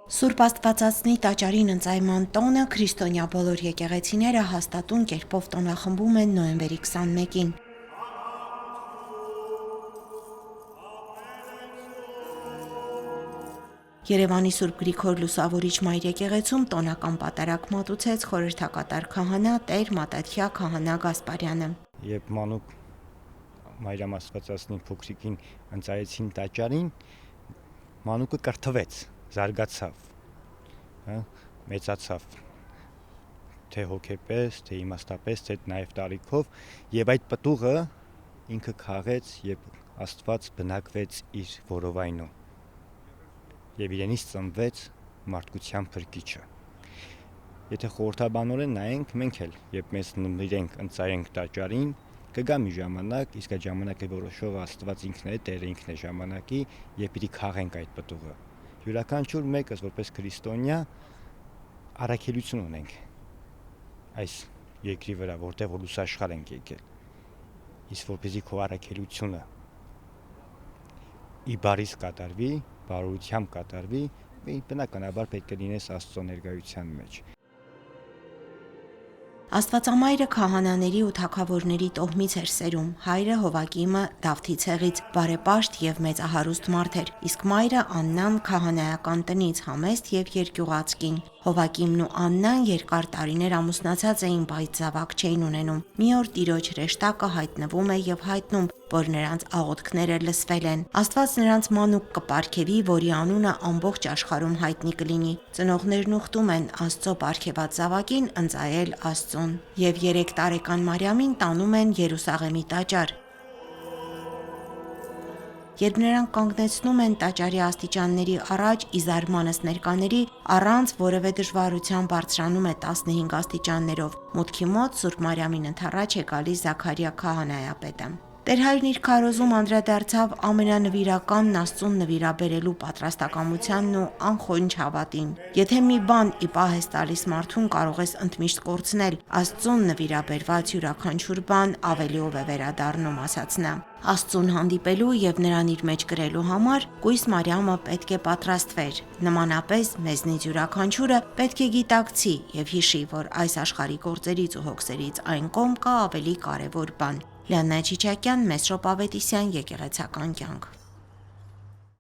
Սուրբ Աստվածածնի տաճարին ընծայման տոնը քրիստոնյա բոլոր եկեղեցիները հաստատուն կերպով տոնախմբում են նոյեմբերի 21-ին։ Երևանի Սուրբ Գրիգոր Լուսավորիչ Մայր եկեղեցում տոնական պատարագ մատուցեց խորհրդակատար քահանա Տեր Մատաթյա քահանա Գասպարյանը։ Երբ մանուկ Մայրամ Աստվածածնին փոքրիկին ընծայեցին տաճարին, մանուկը կրթվեց, զարգացավ, մեծացավ, թե հոգեպես, թե իմաստապես, թե նաև տարիքով, եւ այդ պտուղը ինքը քաղեց եւ Աստված բնակվեց իր որովայնում եւ իրենից ծնվեց մարդկության փրկիչը։ Եթե խորհրդաբանորեն նայենք, մենք էլ երբ մեզ նվիրենք ընծայենք տաճարին, կգա մի ժամանակ, իսկ այդ ժամանակը որոշողը Աստված ինքն է, Տերը ինքն է ժամանակի, եւ պիտի քաղենք այդ պտուղը։ Յուրաքանչյուր մեկս որպես քրիստոնյա առաքելություն ունենք այս երկրի վրա, որտեղ որ լուսաշխար ենք եկել։ Իսկ որպեսզի քո առաքելությունը ի բարիս կատարվի, բարօրությամբ կատարվի, բնականաբար պետք է լինես Աստծո ներկայության մեջ։ Աստվածամայրը քահանաների ու թագավորների տոհմից էր սերում, հայրը Հովակիմը Դավթի ցեղից բարեպաշտ եւ մեծահարուստ մարդ էր, իսկ մայրը Աննան քահանայական տնից համեստ եւ երկյուղած կին։ Հովակիմն ու Աննան երկար տարիներ ամուսնացած էին, բայց զավակ չէին ունենում։ Մի օր տիրոջ հրեշտակը հայտնվում է եւ հայտնում, որ նրանց աղոթքները լսվել են։ Աստված նրանց մանուկ կպարգևի, որի անունը ամբողջ աշխարհում հայտնի կլինի։ Ծնողներն ուխտում են Աստծո պարգևած զավակին ընծայել Աստծուն եւ 3 տարեկան Մարիամին տանում են Երուսաղեմի տաճար։ Երբ նրանք կանգնեցնում են տաճարի աստիճանների առաջ, ի զարմանս ներկաների, առանց որևէ դժվարության բարձրանում է 15 աստիճաններով։ Մուտքի մոտ Սուրբ Մարիամին ընդառաջ է գալիս Զաքարիա քահանայապետը։ Տեր հայրն իր քարոզում անդրադարձավ ամենանվիրականն Աստծուն նվիրաբերելու պատրաստակամությանն ու անխոնջ հավատին։ Եթե մի բան ի պահ ես տալիս մարդուն, կարող ես ընդմիշտ կորցնել, Աստծուն նվիրաբերված յուրաքանչյուր բան ավելիով է վերադառնում, ասաց նա։ Աստծուն հանդիպելու եւ նրան իր մեջ կրելու համար կույս Մարիամը պետք է պատրաստվեր։ Նմանապես մեզնից յուրաքանչյուրը պետք է գիտակցի եւ հիշի, որ այս աշխարհի գործերից ու հոգսերից այն կողմ կա ավելի կարեւոր բան։ Լիաննա Չիչակյան, Մեսրոպ Ավետիսյան, Եկեղեցական կյանք։